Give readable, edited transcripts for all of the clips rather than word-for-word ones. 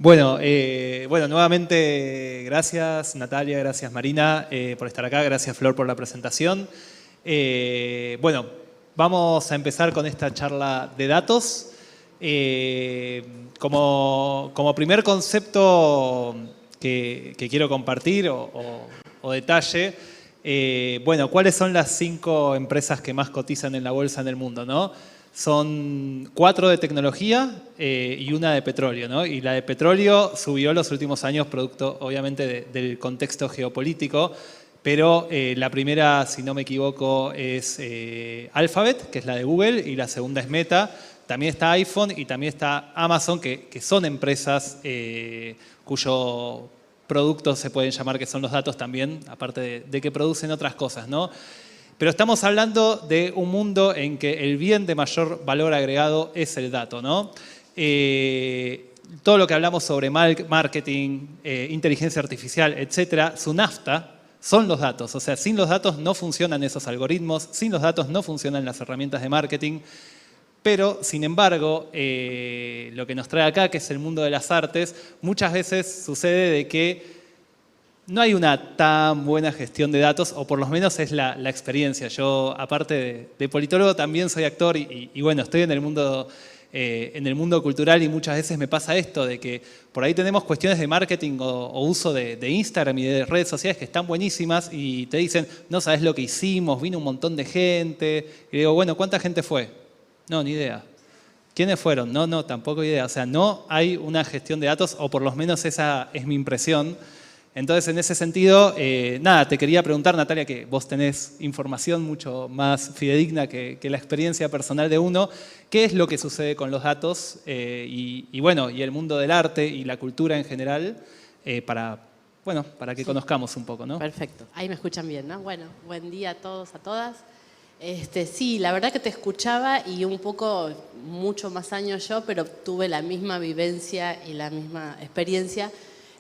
Bueno, nuevamente gracias Natalia, gracias Marina por estar acá, gracias Flor por la presentación. Bueno, vamos a empezar con esta charla de datos. Como primer concepto que quiero compartir o detalle, bueno, ¿cuáles son las 5 empresas que más cotizan en la bolsa en el mundo, no? Son 4 de tecnología y 1 de petróleo, ¿no? Y la de petróleo subió los últimos años producto, obviamente, del contexto geopolítico, pero la primera, si no me equivoco, es Alphabet, que es la de Google, y la segunda es Meta. También está iPhone y también está Amazon, que son empresas cuyo productos se pueden llamar que son los datos también, aparte de que producen otras cosas, ¿no? Pero estamos hablando de un mundo en que el bien de mayor valor agregado es el dato, ¿no? Todo lo que hablamos sobre marketing, inteligencia artificial, etcétera, su nafta son los datos. O sea, sin los datos no funcionan esos algoritmos, sin los datos no funcionan las herramientas de marketing. Pero, sin embargo, lo que nos trae acá, que es el mundo de las artes, muchas veces sucede de que no hay una tan buena gestión de datos, o por lo menos es la experiencia. Yo, aparte de politólogo, también soy actor y bueno, estoy en el mundo cultural y muchas veces me pasa esto, de que por ahí tenemos cuestiones de marketing o uso de Instagram y de redes sociales que están buenísimas y te dicen, no sabes lo que hicimos, vino un montón de gente. Y digo, bueno, ¿cuánta gente fue? No, ni idea. ¿Quiénes fueron? No, tampoco idea. O sea, no hay una gestión de datos, o por lo menos esa es mi impresión. Entonces, en ese sentido, nada, te quería preguntar, Natalia, que vos tenés información mucho más fidedigna que la experiencia personal de uno, ¿qué es lo que sucede con los datos bueno, y el mundo del arte y la cultura en general para que conozcamos un poco, ¿no? Perfecto. Ahí me escuchan bien, ¿no? Bueno, buen día a todos, a todas. Sí, la verdad que te escuchaba y un poco, mucho más años yo, pero tuve la misma vivencia y la misma experiencia.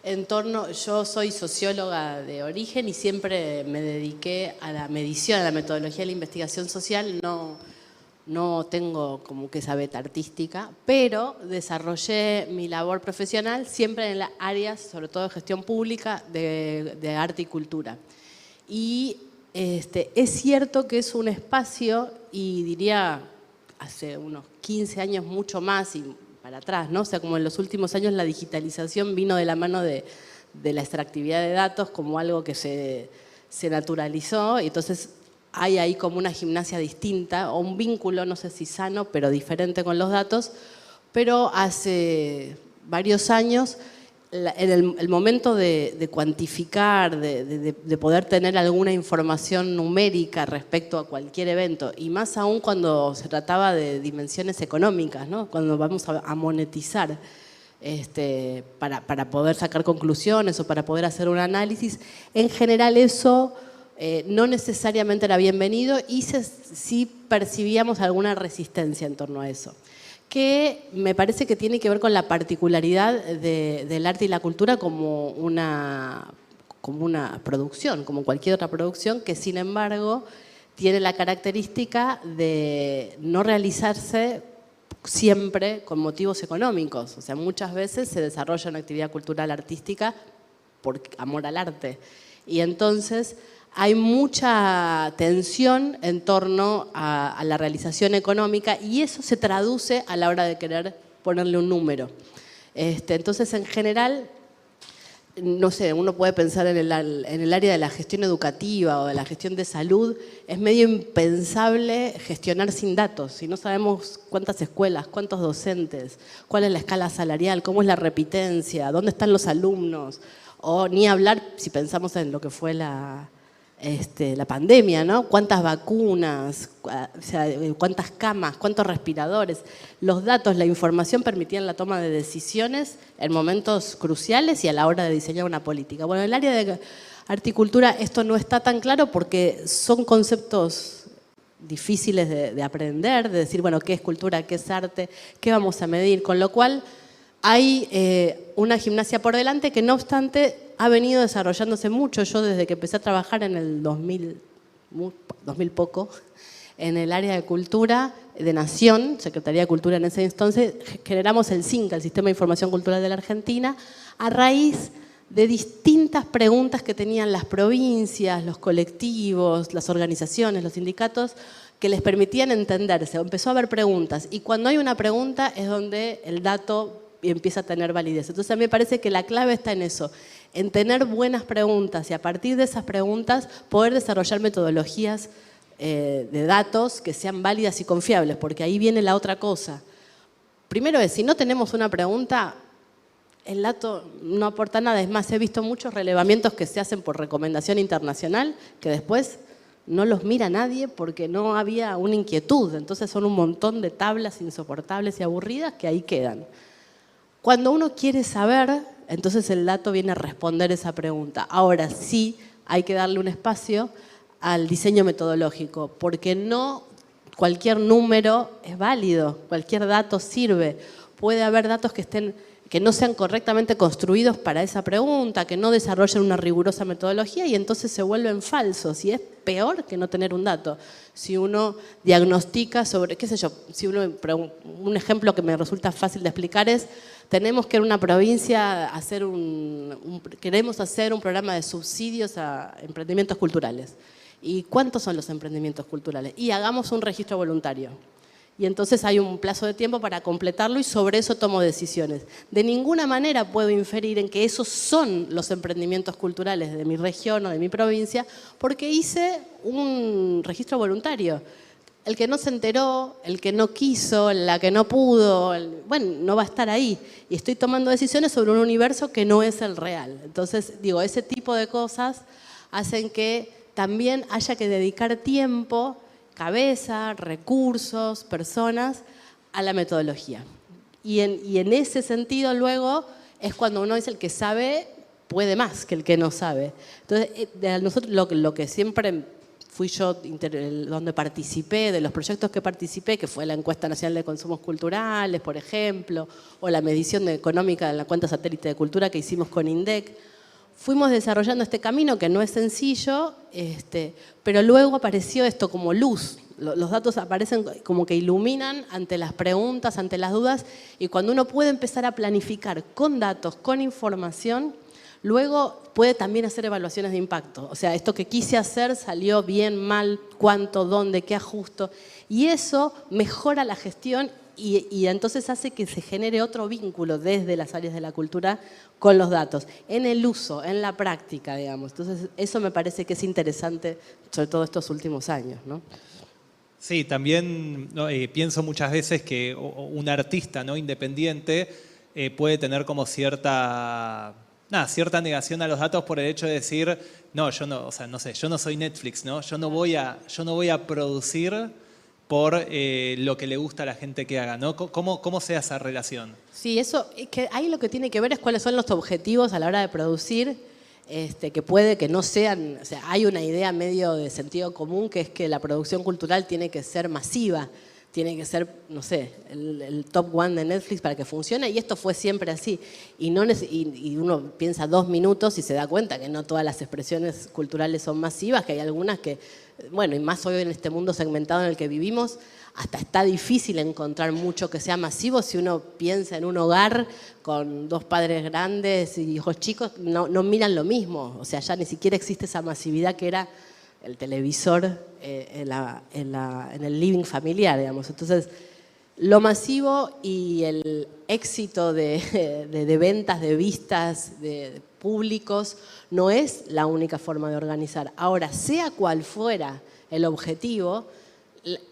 Yo soy socióloga de origen y siempre me dediqué a la medición, a la metodología de la investigación social. No tengo como que esa beta artística, pero desarrollé mi labor profesional siempre en las áreas, sobre todo de gestión pública, de arte y cultura. Y es cierto que es un espacio, y diría hace unos 15 años mucho más, y para atrás, ¿no? O sea, como en los últimos años la digitalización vino de la mano de la extractividad de datos como algo que se naturalizó, y entonces hay ahí como una gimnasia distinta, o un vínculo, no sé si sano, pero diferente con los datos. Pero hace varios años, en el momento de cuantificar, de poder tener alguna información numérica respecto a cualquier evento, y más aún cuando se trataba de dimensiones económicas, ¿no? Cuando vamos a monetizar para poder sacar conclusiones o para poder hacer un análisis, en general eso no necesariamente era bienvenido y sí percibíamos alguna resistencia en torno a eso, que me parece que tiene que ver con la particularidad del arte y la cultura como una producción, como cualquier otra producción, que sin embargo tiene la característica de no realizarse siempre con motivos económicos. O sea, muchas veces se desarrolla una actividad cultural artística por amor al arte. Y entonces hay mucha tensión en torno a la realización económica, y eso se traduce a la hora de querer ponerle un número. Entonces, en general, no sé, uno puede pensar en el área de la gestión educativa o de la gestión de salud. Es medio impensable gestionar sin datos. Si no sabemos cuántas escuelas, cuántos docentes, cuál es la escala salarial, cómo es la repitencia, dónde están los alumnos, o ni hablar si pensamos en lo que fue la pandemia, ¿no? Cuántas vacunas, o sea, cuántas camas, cuántos respiradores. Los datos, la información permitían la toma de decisiones en momentos cruciales y a la hora de diseñar una política. Bueno, en el área de arte y cultura esto no está tan claro porque son conceptos difíciles de aprender, de decir, bueno, qué es cultura, qué es arte, qué vamos a medir, con lo cual hay una gimnasia por delante que no obstante ha venido desarrollándose mucho. Yo desde que empecé a trabajar en el 2000 poco, en el área de cultura de Nación, Secretaría de Cultura en ese entonces, generamos el SINCA, el Sistema de Información Cultural de la Argentina, a raíz de distintas preguntas que tenían las provincias, los colectivos, las organizaciones, los sindicatos, que les permitían entenderse. Empezó a haber preguntas y cuando hay una pregunta es donde el dato empieza a tener validez. Entonces a mí me parece que la clave está en eso, en tener buenas preguntas y a partir de esas preguntas poder desarrollar metodologías de datos que sean válidas y confiables, porque ahí viene la otra cosa. Primero es, si no tenemos una pregunta, el dato no aporta nada. Es más, he visto muchos relevamientos que se hacen por recomendación internacional que después no los mira nadie porque no había una inquietud. Entonces son un montón de tablas insoportables y aburridas que ahí quedan. Cuando uno quiere saber, entonces el dato viene a responder esa pregunta. Ahora sí hay que darle un espacio al diseño metodológico, porque no cualquier número es válido, cualquier dato sirve. Puede haber datos que no sean correctamente construidos para esa pregunta, que no desarrollen una rigurosa metodología y entonces se vuelven falsos. Y es peor que no tener un dato. Si uno diagnostica sobre, qué sé yo, un ejemplo que me resulta fácil de explicar es, tenemos que en una provincia queremos hacer un programa de subsidios a emprendimientos culturales. ¿Y cuántos son los emprendimientos culturales? Y hagamos un registro voluntario. Y entonces hay un plazo de tiempo para completarlo y sobre eso tomo decisiones. De ninguna manera puedo inferir en que esos son los emprendimientos culturales de mi región o de mi provincia porque hice un registro voluntario. El que no se enteró, el que no quiso, la que no pudo, bueno, no va a estar ahí. Y estoy tomando decisiones sobre un universo que no es el real. Entonces, digo, ese tipo de cosas hacen que también haya que dedicar tiempo, cabeza, recursos, personas a la metodología. Y en ese sentido luego es cuando uno es el que sabe, puede más que el que no sabe. Entonces, nosotros lo que siempre fui yo, donde participé, de los proyectos que participé, que fue la Encuesta Nacional de Consumos Culturales, por ejemplo, o la medición económica de la cuenta satélite de cultura que hicimos con INDEC, fuimos desarrollando este camino que no es sencillo, pero luego apareció esto como luz. Los datos aparecen como que iluminan ante las preguntas, ante las dudas, y cuando uno puede empezar a planificar con datos, con información, luego puede también hacer evaluaciones de impacto. O sea, esto que quise hacer salió bien, mal, cuánto, dónde, qué ajusto. Y eso mejora la gestión y entonces hace que se genere otro vínculo desde las áreas de la cultura con los datos, en el uso, en la práctica, digamos. Entonces, eso me parece que es interesante, sobre todo estos últimos años, ¿no? Sí, también pienso muchas veces que un artista, ¿no?, independiente puede tener como cierta negación a los datos por el hecho de decir, no, yo no, o sea, no sé, yo no soy Netflix, ¿no? Yo no voy a producir por lo que le gusta a la gente que haga, ¿no? ¿Cómo sea esa relación? Sí, eso, que ahí lo que tiene que ver es cuáles son los objetivos a la hora de producir, que puede que no sean, o sea, hay una idea medio de sentido común que es que la producción cultural tiene que ser masiva, tiene que ser, no sé, el top one de Netflix para que funcione y esto fue siempre así. Y uno piensa 2 minutos y se da cuenta que no todas las expresiones culturales son masivas, que hay algunas que, bueno, y más hoy en este mundo segmentado en el que vivimos, hasta está difícil encontrar mucho que sea masivo. Si uno piensa en un hogar con 2 padres grandes y hijos chicos, no miran lo mismo. O sea, ya ni siquiera existe esa masividad que era el televisor en el living familiar, digamos. Entonces, lo masivo y el éxito de ventas, de vistas, de públicos, no es la única forma de organizar. Ahora, sea cual fuera el objetivo,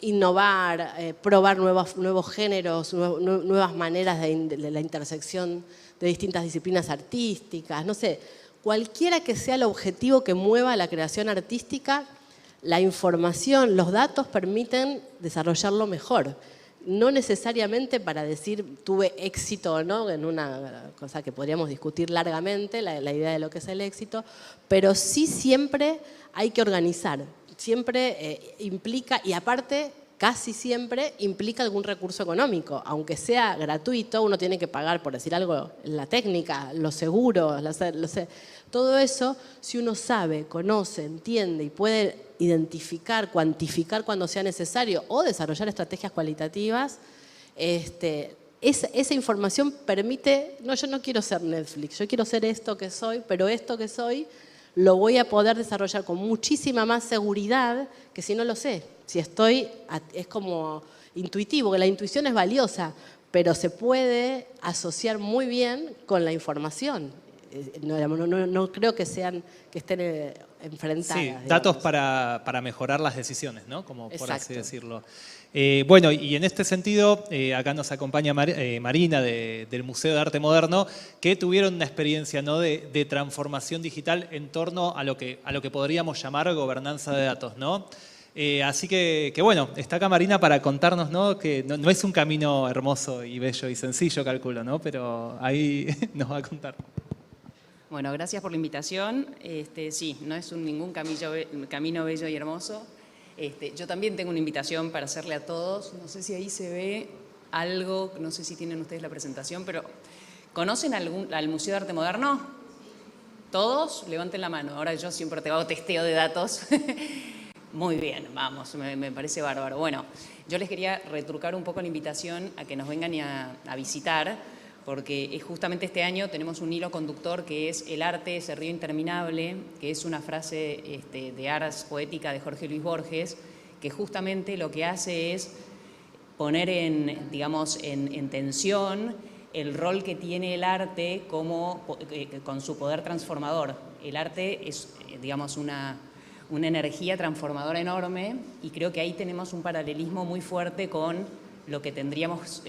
innovar, probar nuevos géneros, nuevas maneras de la intersección de distintas disciplinas artísticas, no sé, cualquiera que sea el objetivo que mueva la creación artística, la información, los datos permiten desarrollarlo mejor. No necesariamente para decir tuve éxito o no, en una cosa que podríamos discutir largamente, la idea de lo que es el éxito, pero sí siempre hay que organizar. Siempre implica, y aparte casi siempre implica algún recurso económico. Aunque sea gratuito, uno tiene que pagar, por decir algo, la técnica, los seguros, todo eso, si uno sabe, conoce, entiende y puede identificar, cuantificar cuando sea necesario o desarrollar estrategias cualitativas, esa información permite, no, yo no quiero ser Netflix, yo quiero ser esto que soy, pero esto que soy lo voy a poder desarrollar con muchísima más seguridad que si no lo sé. Si es como intuitivo, que la intuición es valiosa, pero se puede asociar muy bien con la información. No creo que estén enfrentadas. Sí, digamos. datos para mejorar las decisiones, ¿no? Como por así Exacto. decirlo. Bueno, y en este sentido, acá nos acompaña Marina del Museo de Arte Moderno, que tuvieron una experiencia, ¿no?, de transformación digital en torno a lo que podríamos llamar gobernanza de datos, ¿no? Así que bueno, está acá Marina para contarnos, ¿no?, que no es un camino hermoso y bello y sencillo, calculo, ¿no? Pero ahí nos va a contar. Bueno, gracias por la invitación. Sí, no es ningún camino bello y hermoso. Yo también tengo una invitación para hacerle a todos. No sé si ahí se ve algo, no sé si tienen ustedes la presentación, pero ¿conocen al Museo de Arte Moderno? ¿Todos? Levanten la mano. Ahora yo siempre te hago testeo de datos. Muy bien, vamos, me parece bárbaro. Bueno, yo les quería retrucar un poco la invitación a que nos vengan a visitar, porque justamente este año tenemos un hilo conductor que es el arte, ese río interminable, que es una frase de Ars Poética de Jorge Luis Borges, que justamente lo que hace es poner en tensión el rol que tiene el arte con su poder transformador. El arte es, digamos, una energía transformadora enorme, y creo que ahí tenemos un paralelismo muy fuerte con lo que tendríamos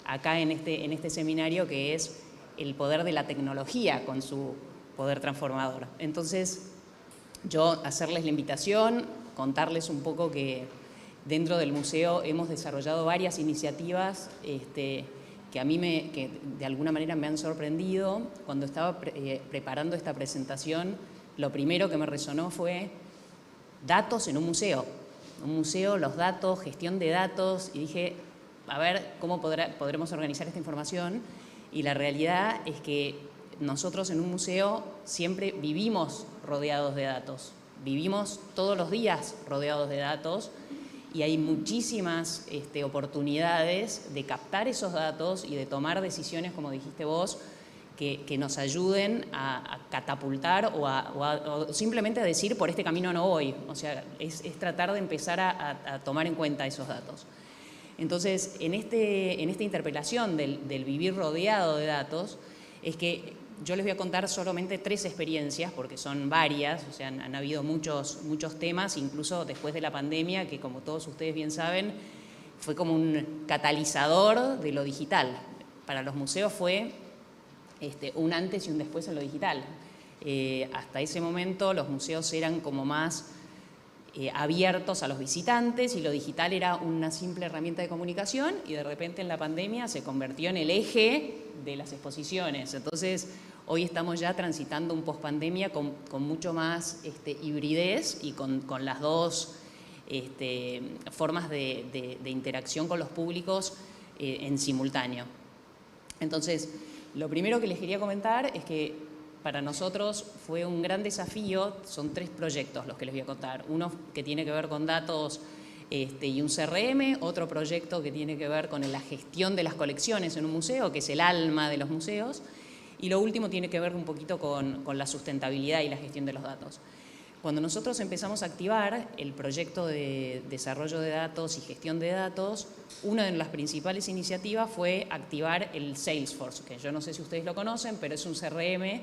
acá en este seminario, que es el poder de la tecnología con su poder transformador. Entonces, yo hacerles la invitación, contarles un poco que dentro del museo hemos desarrollado varias iniciativas que a mí que de alguna manera me han sorprendido. Cuando estaba preparando esta presentación, lo primero que me resonó fue datos en un museo. Un museo, los datos, gestión de datos, y dije, a ver cómo podremos organizar esta información. Y la realidad es que nosotros en un museo siempre vivimos rodeados de datos, vivimos todos los días rodeados de datos, y hay muchísimas oportunidades de captar esos datos y de tomar decisiones, como dijiste vos, que nos ayuden a catapultar o simplemente a decir, por este camino no voy. O sea, es tratar de empezar a tomar en cuenta esos datos. Entonces, en esta interpelación del vivir rodeado de datos, es que yo les voy a contar solamente 3 experiencias, porque son varias, o sea, han habido muchos temas, incluso después de la pandemia, que como todos ustedes bien saben, fue como un catalizador de lo digital. Para los museos fue un antes y un después en lo digital. Hasta ese momento los museos eran como más abiertos a los visitantes, y lo digital era una simple herramienta de comunicación, y de repente en la pandemia se convirtió en el eje de las exposiciones. Entonces, hoy estamos ya transitando un post-pandemia con mucho más hibridez y con las dos formas de interacción con los públicos en simultáneo. Entonces, lo primero que les quería comentar es que para nosotros fue un gran desafío. Son 3 proyectos los que les voy a contar. Uno que tiene que ver con datos y un CRM, otro proyecto que tiene que ver con la gestión de las colecciones en un museo, que es el alma de los museos, y lo último tiene que ver un poquito con la sustentabilidad y la gestión de los datos. Cuando nosotros empezamos a activar el proyecto de desarrollo de datos y gestión de datos, una de las principales iniciativas fue activar el Salesforce, que yo no sé si ustedes lo conocen, pero es un CRM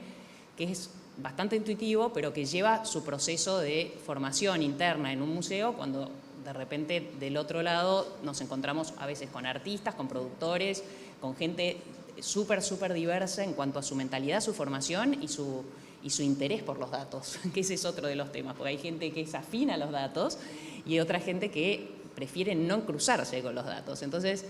que es bastante intuitivo, pero que lleva su proceso de formación interna en un museo, cuando de repente del otro lado nos encontramos a veces con artistas, con productores, con gente súper diversa en cuanto a su mentalidad, su formación y su interés por los datos, que ese es otro de los temas, porque hay gente que es afín a los datos y otra gente que prefiere no cruzarse con los datos. Entonces,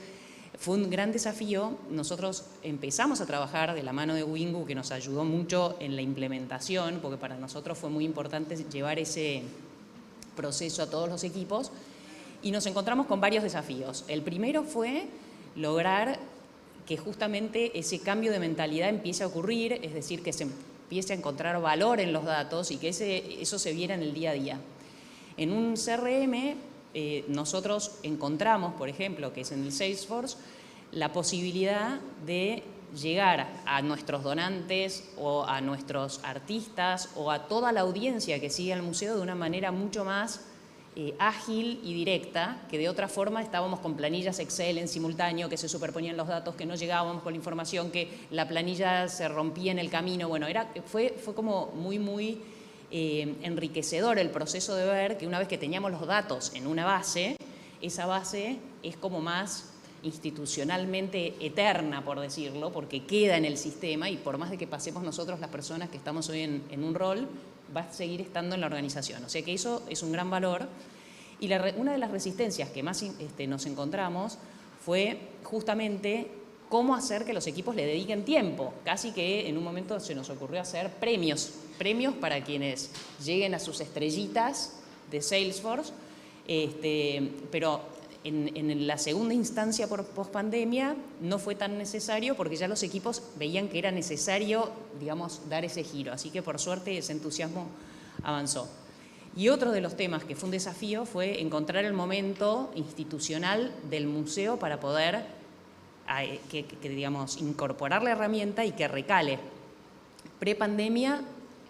fue un gran desafío. Nosotros empezamos a trabajar de la mano de Wingu, que nos ayudó mucho en la implementación, porque para nosotros fue muy importante llevar ese proceso a todos los equipos, y nos encontramos con varios desafíos. El primero fue lograr que justamente ese cambio de mentalidad empiece a ocurrir, es decir, que se empiece a encontrar valor en los datos y que eso se viera en el día a día. En un CRM nosotros encontramos, por ejemplo, que es en el Salesforce, la posibilidad de llegar a nuestros donantes o a nuestros artistas o a toda la audiencia que sigue al museo de una manera mucho más ágil y directa, que de otra forma estábamos con planillas Excel en simultáneo, que se superponían los datos, que no llegábamos con la información, que la planilla se rompía en el camino. Bueno, fue como muy enriquecedor el proceso de ver que una vez que teníamos los datos en una base, esa base es como más institucionalmente eterna, por decirlo, porque queda en el sistema y por más de que pasemos nosotros las personas que estamos hoy en un rol, va a seguir estando en la organización. O sea que eso es un gran valor. Y una de las resistencias que más nos encontramos fue justamente cómo hacer que los equipos le dediquen tiempo. Casi que en un momento se nos ocurrió hacer premios para quienes lleguen a sus estrellitas de Salesforce, pero en la segunda instancia por pospandemia no fue tan necesario porque ya los equipos veían que era necesario, digamos, dar ese giro. Así que por suerte ese entusiasmo avanzó. Y otro de los temas que fue un desafío fue encontrar el momento institucional del museo para poder digamos, incorporar la herramienta y que recale. Prepandemia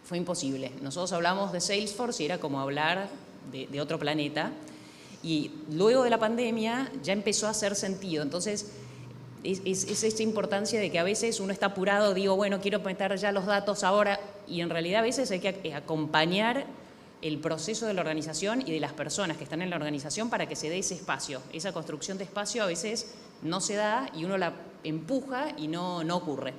fue imposible. Nosotros hablamos de Salesforce y era como hablar de otro planeta. Y luego de la pandemia ya empezó a hacer sentido. Entonces, es esta importancia de que a veces uno está apurado, digo, bueno, quiero meter ya los datos ahora, y en realidad a veces hay que acompañar el proceso de la organización y de las personas que están en la organización para que se dé ese espacio. Esa construcción de espacio a veces no se da y uno la empuja y no ocurre.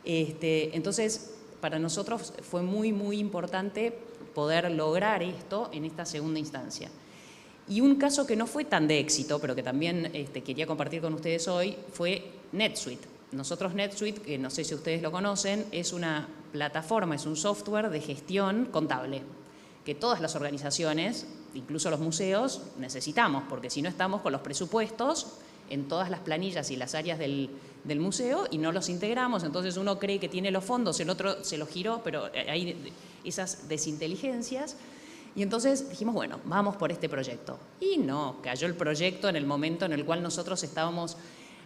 Entonces, para nosotros fue muy importante poder lograr esto en esta segunda instancia. Y un caso que no fue tan de éxito, pero que también quería compartir con ustedes hoy, fue NetSuite. Nosotros NetSuite, que no sé si ustedes lo conocen, es una plataforma, es un software de gestión contable, que todas las organizaciones, incluso los museos, necesitamos, porque si no estamos con los presupuestos en todas las planillas y las áreas del museo y no los integramos, entonces uno cree que tiene los fondos, el otro se los giró, pero hay esas desinteligencias. Y entonces dijimos, bueno, vamos por este proyecto. Y no, cayó el proyecto en el momento en el cual nosotros estábamos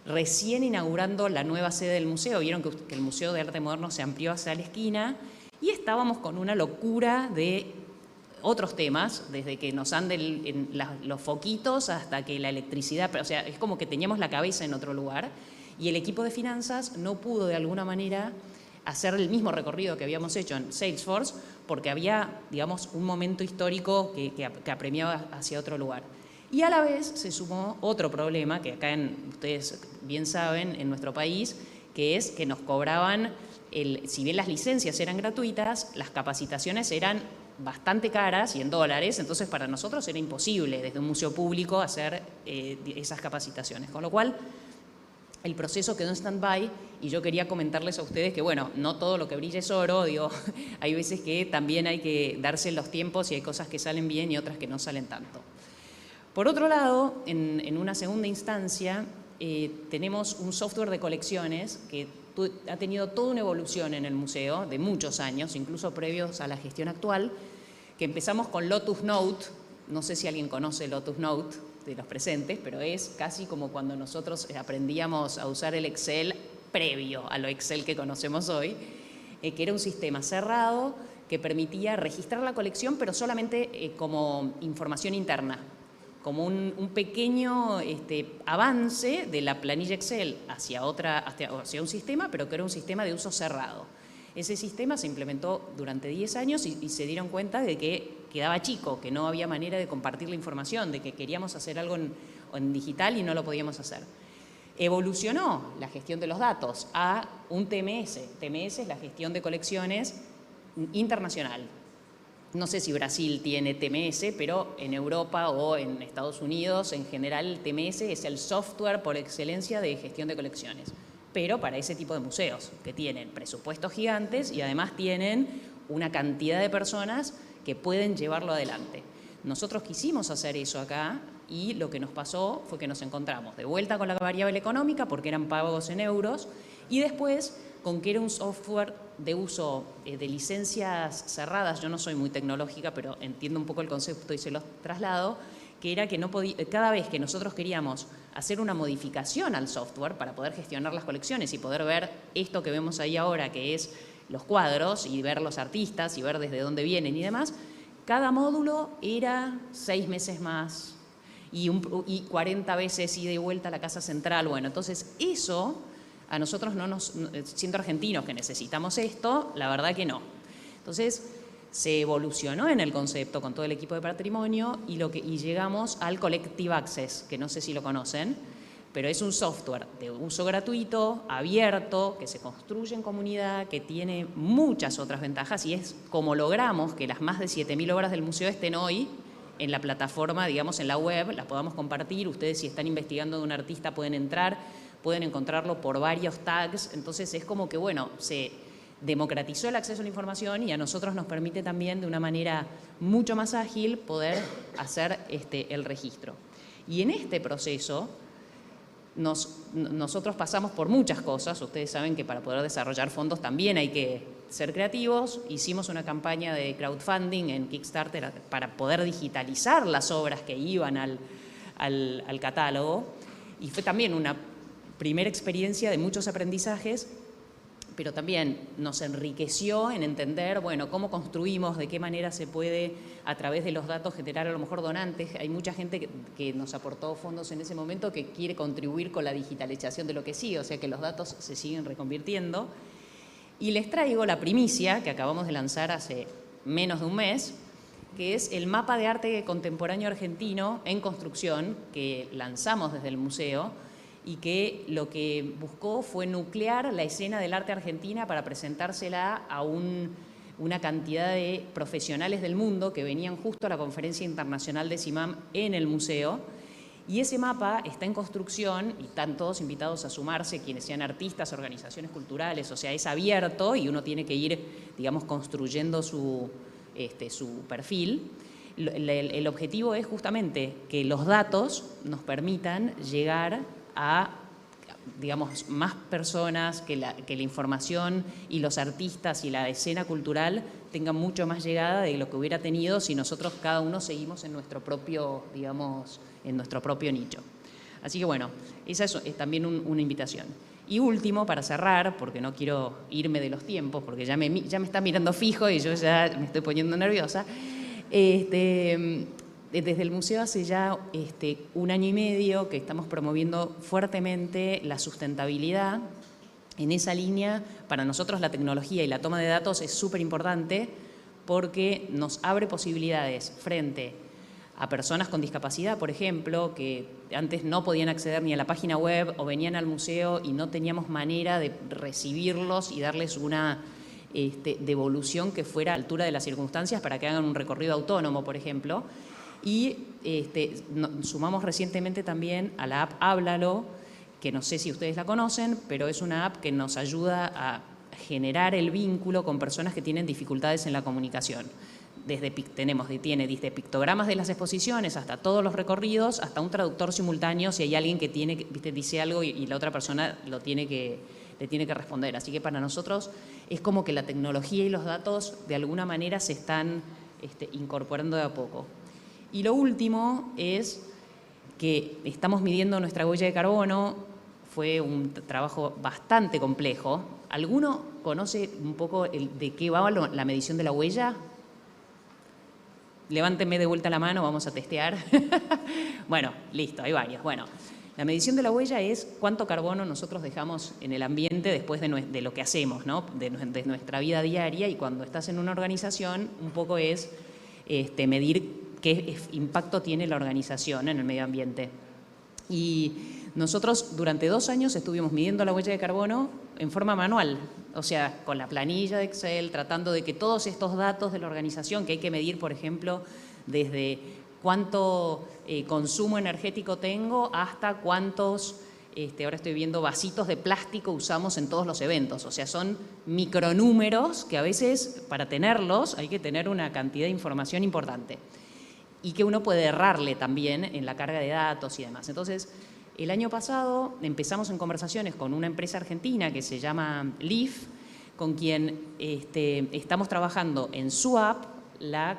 recién inaugurando la nueva sede del museo. Vieron que el Museo de Arte Moderno se amplió hacia la esquina y estábamos con una locura de otros temas, desde que nos anden los foquitos hasta que la electricidad, o sea, es como que teníamos la cabeza en otro lugar y el equipo de finanzas no pudo de alguna manera hacer el mismo recorrido que habíamos hecho en Salesforce porque había, digamos, un momento histórico que apremiaba hacia otro lugar. Y a la vez se sumó otro problema que acá ustedes bien saben en nuestro país, que es que nos cobraban, si bien las licencias eran gratuitas, las capacitaciones eran bastante caras y en dólares, entonces para nosotros era imposible desde un museo público hacer esas capacitaciones. Con lo cual, el proceso quedó en stand-by y yo quería comentarles a ustedes que, bueno, no todo lo que brilla es oro, digo, hay veces que también hay que darse los tiempos y hay cosas que salen bien y otras que no salen tanto. Por otro lado, en una segunda instancia, tenemos un software de colecciones que ha tenido toda una evolución en el museo de muchos años, incluso previos a la gestión actual, que empezamos con Lotus Note. No sé si alguien conoce Lotus Note de los presentes, pero es casi como cuando nosotros aprendíamos a usar el Excel previo a lo Excel que conocemos hoy, que era un sistema cerrado que permitía registrar la colección, pero solamente como información interna, como un pequeño avance de la planilla Excel hacia un sistema, pero que era un sistema de uso cerrado. Ese sistema se implementó durante 10 años y se dieron cuenta de que quedaba chico, que no había manera de compartir la información, de que queríamos hacer algo en digital y no lo podíamos hacer. Evolucionó la gestión de los datos a un TMS. TMS es la gestión de colecciones internacional. No sé si Brasil tiene TMS, pero en Europa o en Estados Unidos, en general, el TMS es el software por excelencia de gestión de colecciones, pero para ese tipo de museos que tienen presupuestos gigantes y además tienen una cantidad de personas que pueden llevarlo adelante. Nosotros quisimos hacer eso acá y lo que nos pasó fue que nos encontramos de vuelta con la variable económica porque eran pagos en euros y después con que era un software de uso de licencias cerradas. Yo no soy muy tecnológica, pero entiendo un poco el concepto y se los traslado, que era que no podía, cada vez que nosotros queríamos hacer una modificación al software para poder gestionar las colecciones y poder ver esto que vemos ahí ahora, que es los cuadros, y ver los artistas y ver desde dónde vienen y demás, cada módulo era 6 meses más y 40 veces ida y vuelta a la casa central. Bueno, entonces eso a nosotros siendo argentinos que necesitamos esto, la verdad que no. Entonces se evolucionó en el concepto con todo el equipo de patrimonio y llegamos al Collective Access, que no sé si lo conocen, pero es un software de uso gratuito, abierto, que se construye en comunidad, que tiene muchas otras ventajas y es como logramos que las más de 7.000 obras del museo estén hoy en la plataforma, digamos en la web, las podamos compartir. Ustedes si están investigando de un artista pueden entrar, pueden encontrarlo por varios tags. Entonces es como que, bueno, se democratizó el acceso a la información y a nosotros nos permite también de una manera mucho más ágil poder hacer el registro. Y en este proceso nosotros pasamos por muchas cosas. Ustedes saben que para poder desarrollar fondos también hay que ser creativos. Hicimos una campaña de crowdfunding en Kickstarter para poder digitalizar las obras que iban al catálogo y fue también una primera experiencia de muchos aprendizajes, pero también nos enriqueció en entender, bueno, cómo construimos, de qué manera se puede, a través de los datos, generar a lo mejor donantes. Hay mucha gente que nos aportó fondos en ese momento que quiere contribuir con la digitalización de lo que sí, o sea que los datos se siguen reconvirtiendo. Y les traigo la primicia que acabamos de lanzar hace menos de un mes, que es el mapa de arte contemporáneo argentino en construcción, que lanzamos desde el museo, y que lo que buscó fue nuclear la escena del arte argentina para presentársela a una cantidad de profesionales del mundo que venían justo a la conferencia internacional de CIMAM en el museo. Y ese mapa está en construcción y están todos invitados a sumarse, quienes sean artistas, organizaciones culturales, o sea, es abierto y uno tiene que ir, digamos, construyendo su perfil. El objetivo es justamente que los datos nos permitan llegar a, digamos, más personas, que la información y los artistas y la escena cultural tengan mucho más llegada de lo que hubiera tenido si nosotros cada uno seguimos en nuestro propio, digamos, en nuestro propio nicho. Así que bueno, esa es también una invitación. Y último, para cerrar, porque no quiero irme de los tiempos, porque ya me está mirando fijo y yo ya me estoy poniendo nerviosa, desde el museo hace ya 1 año y medio que estamos promoviendo fuertemente la sustentabilidad. En esa línea, para nosotros la tecnología y la toma de datos es súper importante porque nos abre posibilidades frente a personas con discapacidad, por ejemplo, que antes no podían acceder ni a la página web o venían al museo y no teníamos manera de recibirlos y darles una devolución que fuera a la altura de las circunstancias para que hagan un recorrido autónomo, por ejemplo. Y sumamos recientemente también a la app Háblalo, que no sé si ustedes la conocen, pero es una app que nos ayuda a generar el vínculo con personas que tienen dificultades en la comunicación. Tiene desde pictogramas de las exposiciones hasta todos los recorridos, hasta un traductor simultáneo si hay alguien que dice algo y la otra persona le tiene que responder. Así que para nosotros es como que la tecnología y los datos de alguna manera se están incorporando de a poco. Y lo último es que estamos midiendo nuestra huella de carbono. Fue un trabajo bastante complejo. ¿Alguno conoce un poco de qué va la medición de la huella? Levánteme de vuelta la mano, vamos a testear. Bueno, listo, hay varios. Bueno, la medición de la huella es cuánto carbono nosotros dejamos en el ambiente después de lo que hacemos, ¿no? de nuestra vida diaria. Y cuando estás en una organización, un poco es medir qué impacto tiene la organización en el medio ambiente. Y nosotros durante 2 años estuvimos midiendo la huella de carbono en forma manual, o sea, con la planilla de Excel, tratando de que todos estos datos de la organización que hay que medir, por ejemplo, desde cuánto consumo energético tengo hasta cuántos, ahora estoy viendo, vasitos de plástico usamos en todos los eventos. O sea, son micronúmeros que a veces para tenerlos hay que tener una cantidad de información importante y que uno puede errarle también en la carga de datos y demás. Entonces, El año pasado empezamos en conversaciones con una empresa argentina que se llama Leaf, con quien estamos trabajando en su app la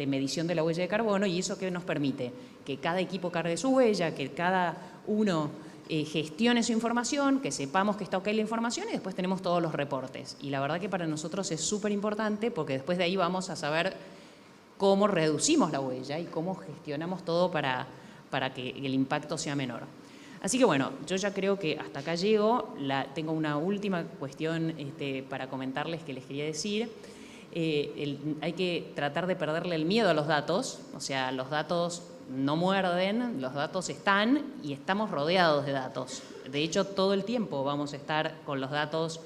medición de la huella de carbono, y eso que nos permite que cada equipo cargue su huella, que cada uno gestione su información, que sepamos que está ok la información y después tenemos todos los reportes. Y la verdad que para nosotros es súper importante porque después de ahí vamos a saber cómo reducimos la huella y cómo gestionamos todo para que el impacto sea menor. Así que bueno, yo ya creo que hasta acá llego. Tengo una última cuestión para comentarles que les quería decir. Hay que tratar de perderle el miedo a los datos, o sea, los datos no muerden, los datos están y estamos rodeados de datos. De hecho, todo el tiempo vamos a estar con los datos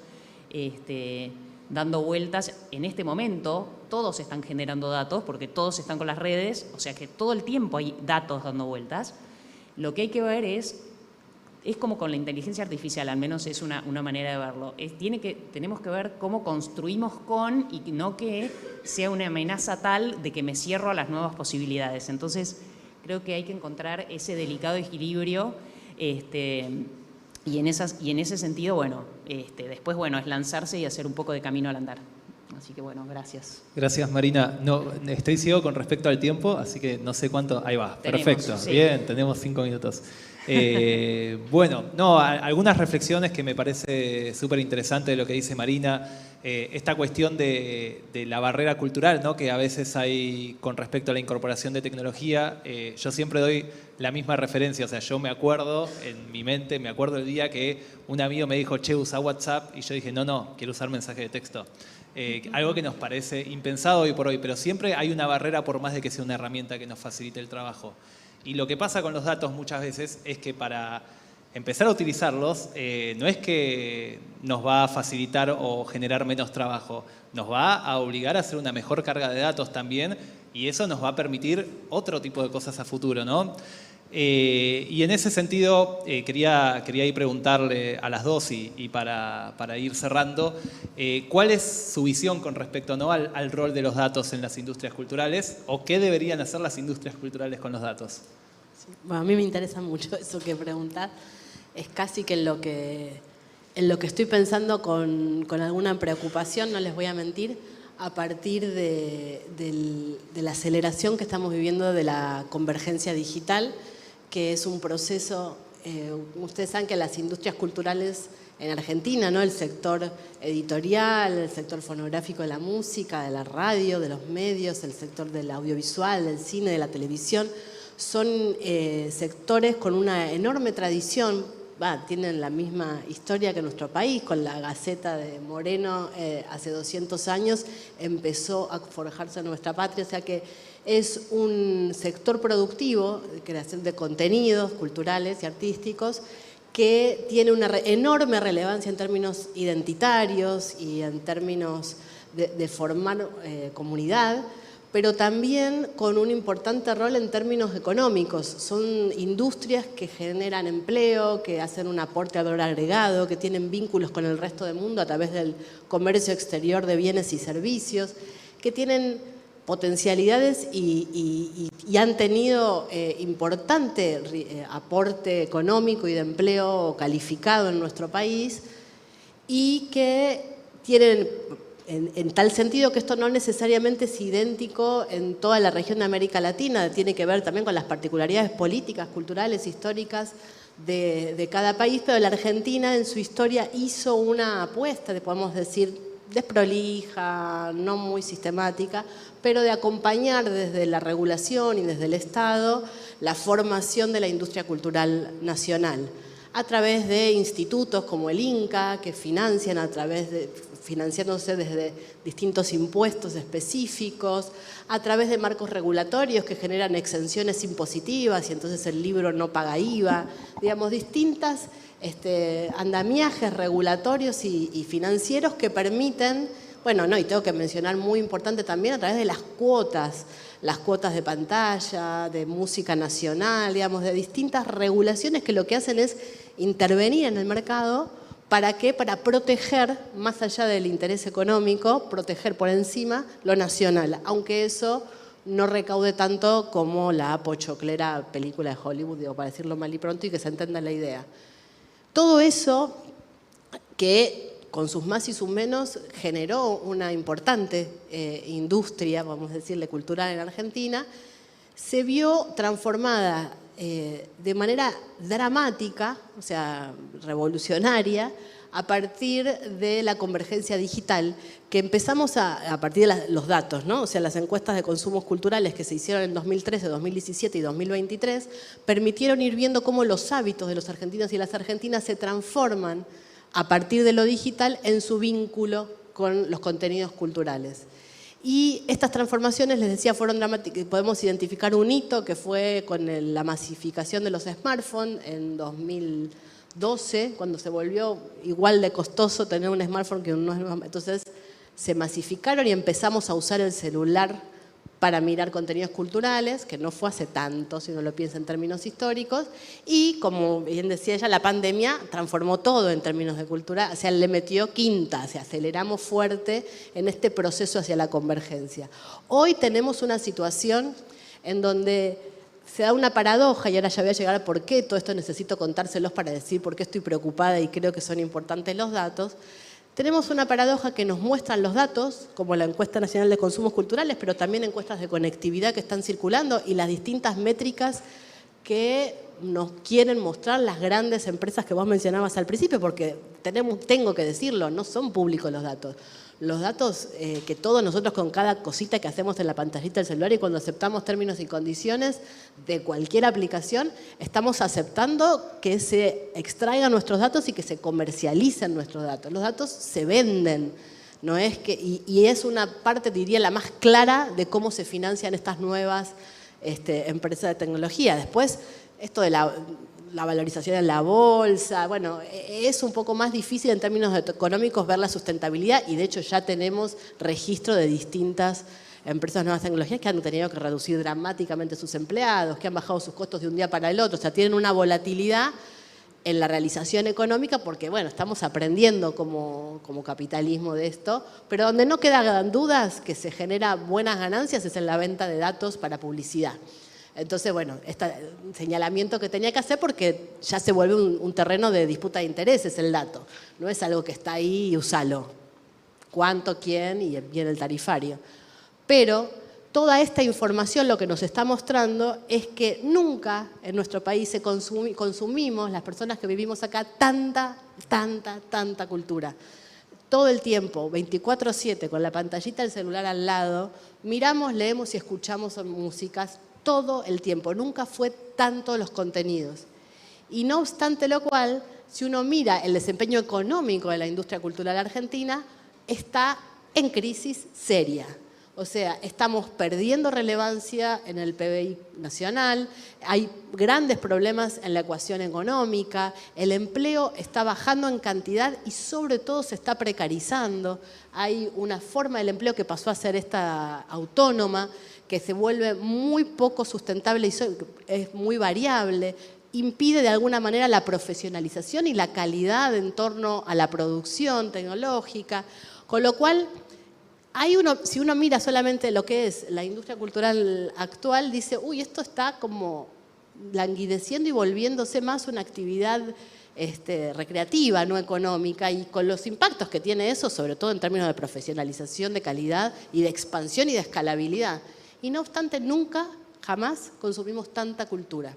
dando vueltas. En este momento, todos están generando datos porque todos están con las redes, o sea que todo el tiempo hay datos dando vueltas. Lo que hay que ver es como con la inteligencia artificial, al menos es una manera de verlo. Tenemos que ver cómo construimos con y no que sea una amenaza tal de que me cierro a las nuevas posibilidades. Entonces, creo que hay que encontrar ese delicado equilibrio y en ese sentido, bueno, después, bueno, es lanzarse y hacer un poco de camino al andar. Así que, bueno, gracias. Gracias, Marina. No, estoy ciego con respecto al tiempo, así que no sé cuánto... Ahí va, perfecto. Sí. Bien, tenemos 5 minutos. Bueno, algunas reflexiones que me parece súper interesante de lo que dice Marina. Esta cuestión de la barrera cultural, ¿no?, que a veces hay con respecto a la incorporación de tecnología. Yo siempre doy la misma referencia, o sea, yo me acuerdo en mi mente, me acuerdo el día que un amigo me dijo, che, usa WhatsApp, y yo dije, no, quiero usar mensaje de texto. Algo que nos parece impensado hoy por hoy, pero siempre hay una barrera por más de que sea una herramienta que nos facilite el trabajo. Y lo que pasa con los datos muchas veces es que para empezar a utilizarlos no es que nos va a facilitar o generar menos trabajo, nos va a obligar a hacer una mejor carga de datos también, y eso nos va a permitir otro tipo de cosas a futuro, ¿no? Y en ese sentido quería ir preguntarle a las dos y para ir cerrando, ¿cuál es su visión con respecto, ¿no?, al rol de los datos en las industrias culturales, o qué deberían hacer las industrias culturales con los datos? Sí. Bueno, a mí me interesa mucho eso que preguntás. Es casi que en lo que estoy pensando con alguna preocupación, no les voy a mentir, a partir de la aceleración que estamos viviendo de la convergencia digital, que es un proceso, ustedes saben que las industrias culturales en Argentina, ¿no?, el sector editorial, el sector fonográfico de la música, de la radio, de los medios, el sector del audiovisual, del cine, de la televisión, son sectores con una enorme tradición, tienen la misma historia que nuestro país. Con la Gaceta de Moreno hace 200 años empezó a forjarse nuestra patria, o sea que es un sector productivo de creación de contenidos culturales y artísticos que tiene una enorme relevancia en términos identitarios y en términos de formar comunidad, pero también con un importante rol en términos económicos. Son industrias que generan empleo, que hacen un aporte a valor agregado, que tienen vínculos con el resto del mundo a través del comercio exterior de bienes y servicios, que tienen potencialidades y han tenido importante aporte económico y de empleo calificado en nuestro país, y que tienen, en tal sentido que esto no necesariamente es idéntico en toda la región de América Latina, tiene que ver también con las particularidades políticas, culturales, históricas de cada país, pero la Argentina en su historia hizo una apuesta, podemos decir, desprolija, no muy sistemática, pero de acompañar desde la regulación y desde el Estado la formación de la industria cultural nacional, a través de institutos como el INCA, que financiándose desde distintos impuestos específicos, a través de marcos regulatorios que generan exenciones impositivas y entonces el libro no paga IVA, digamos, distintas andamiajes regulatorios y financieros que permiten, y tengo que mencionar muy importante también a través de las cuotas de pantalla, de música nacional, digamos, de distintas regulaciones que lo que hacen es intervenir en el mercado. ¿Para qué? Para proteger, más allá del interés económico, proteger por encima lo nacional, aunque eso no recaude tanto como la pochoclera película de Hollywood, digo, para decirlo mal y pronto y que se entienda la idea. Todo eso que con sus más y sus menos generó una importante industria, vamos a decirle, cultural en Argentina, se vio transformada de manera dramática, o sea, revolucionaria, a partir de la convergencia digital, que empezamos a partir de los datos, ¿no? O sea, las encuestas de consumos culturales que se hicieron en 2013, 2017 y 2023 permitieron ir viendo cómo los hábitos de los argentinos y las argentinas se transforman a partir de lo digital en su vínculo con los contenidos culturales. Y estas transformaciones, les decía, fueron dramáticas. Podemos identificar un hito que fue con la masificación de los smartphones en 2012, cuando se volvió igual de costoso tener un smartphone que un no smartphone. Entonces se masificaron y empezamos a usar el celular para mirar contenidos culturales, que no fue hace tanto, si uno lo piensa en términos históricos, y como bien decía ella, la pandemia transformó todo en términos de cultura, o sea, le metió quinta, o sea, aceleramos fuerte en este proceso hacia la convergencia. Hoy tenemos una situación en donde se da una paradoja, y ahora ya voy a llegar a por qué todo esto necesito contárselos para decir por qué estoy preocupada y creo que son importantes los datos. Tenemos una paradoja que nos muestran los datos, como la Encuesta Nacional de Consumos Culturales, pero también encuestas de conectividad que están circulando y las distintas métricas que nos quieren mostrar las grandes empresas que vos mencionabas al principio, porque tengo que decirlo, no son públicos los datos. Los datos que todos nosotros con cada cosita que hacemos en la pantallita del celular y cuando aceptamos términos y condiciones de cualquier aplicación, estamos aceptando que se extraigan nuestros datos y que se comercialicen nuestros datos. Los datos se venden, no es que, y es una parte, diría, la más clara de cómo se financian estas nuevas empresas de tecnología. Después, esto de la valorización en la bolsa, bueno, es un poco más difícil en términos económicos ver la sustentabilidad y de hecho ya tenemos registro de distintas empresas de nuevas tecnologías que han tenido que reducir dramáticamente sus empleados, que han bajado sus costos de un día para el otro, o sea, tienen una volatilidad en la realización económica porque, bueno, estamos aprendiendo como capitalismo de esto, pero donde no quedan dudas que se genera buenas ganancias es en la venta de datos para publicidad. Entonces, bueno, este señalamiento que tenía que hacer porque ya se vuelve un terreno de disputa de intereses el dato. No es algo que está ahí y úsalo. ¿Cuánto, quién y viene el tarifario? Pero toda esta información lo que nos está mostrando es que nunca en nuestro país consumimos, las personas que vivimos acá, tanta cultura. Todo el tiempo, 24/7, con la pantallita del celular al lado, miramos, leemos y escuchamos músicas todo el tiempo, nunca fue tanto los contenidos. Y no obstante lo cual, si uno mira el desempeño económico de la industria cultural argentina, está en crisis seria. O sea, estamos perdiendo relevancia en el PBI nacional, hay grandes problemas en la ecuación económica, el empleo está bajando en cantidad y sobre todo se está precarizando. Hay una forma del empleo que pasó a ser esta autónoma, que se vuelve muy poco sustentable y es muy variable, impide de alguna manera la profesionalización y la calidad en torno a la producción tecnológica, con lo cual si uno mira solamente lo que es la industria cultural actual, dice, uy, esto está como languideciendo y volviéndose más una actividad recreativa, no económica, y con los impactos que tiene eso, sobre todo en términos de profesionalización, de calidad y de expansión y de escalabilidad. Y no obstante, nunca, jamás consumimos tanta cultura.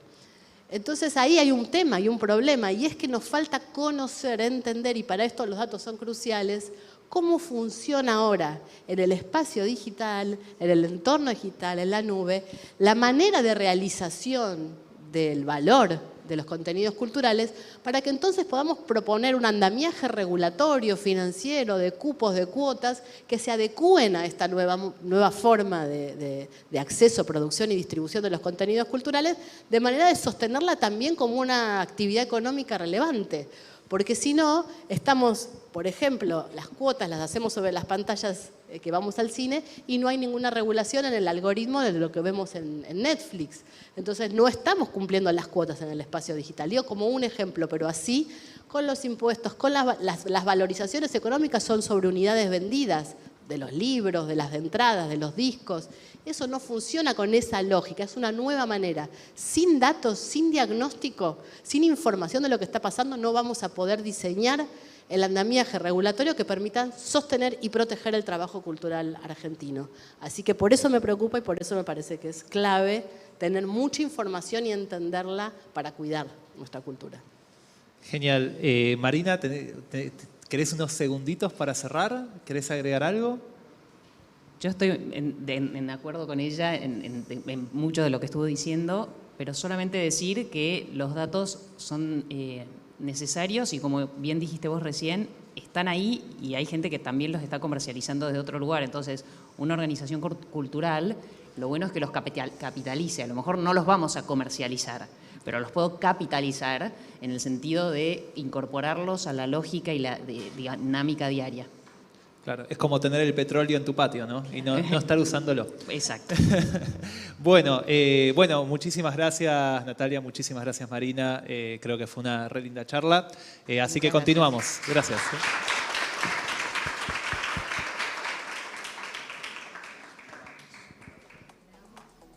Entonces ahí hay un tema y un problema, y es que nos falta conocer, entender, y para esto los datos son cruciales, cómo funciona ahora en el espacio digital, en el entorno digital, en la nube, la manera de realización del valor de los contenidos culturales, para que entonces podamos proponer un andamiaje regulatorio, financiero, de cupos, de cuotas, que se adecúen a esta nueva forma de acceso, producción y distribución de los contenidos culturales, de manera de sostenerla también como una actividad económica relevante. Porque si no, estamos, por ejemplo, las cuotas las hacemos sobre las pantallas que vamos al cine y no hay ninguna regulación en el algoritmo de lo que vemos en Netflix. Entonces no estamos cumpliendo las cuotas en el espacio digital. Digo como un ejemplo, pero así con los impuestos, con las valorizaciones económicas son sobre unidades vendidas. de los libros, de las de entradas, de los discos. Eso no funciona con esa lógica, es una nueva manera. Sin datos, sin diagnóstico, sin información de lo que está pasando, no vamos a poder diseñar el andamiaje regulatorio que permita sostener y proteger el trabajo cultural argentino. Así que por eso me preocupa y por eso me parece que es clave tener mucha información y entenderla para cuidar nuestra cultura. Genial. Marina, ¿querés unos segunditos para cerrar? ¿Querés agregar algo? Yo estoy en acuerdo con ella en mucho de lo que estuvo diciendo, pero solamente decir que los datos son necesarios y, como bien dijiste vos recién, están ahí y hay gente que también los está comercializando desde otro lugar. Entonces, una organización cultural, lo bueno es que los capitalice. A lo mejor no los vamos a comercializar, pero los puedo capitalizar en el sentido de incorporarlos a la lógica y la dinámica diaria. Claro, es como tener el petróleo en tu patio, ¿no? Y no estar usándolo. Exacto. Bueno, muchísimas gracias Natalia, muchísimas gracias Marina. Creo que fue una re linda charla. Así que continuamos. Gracias.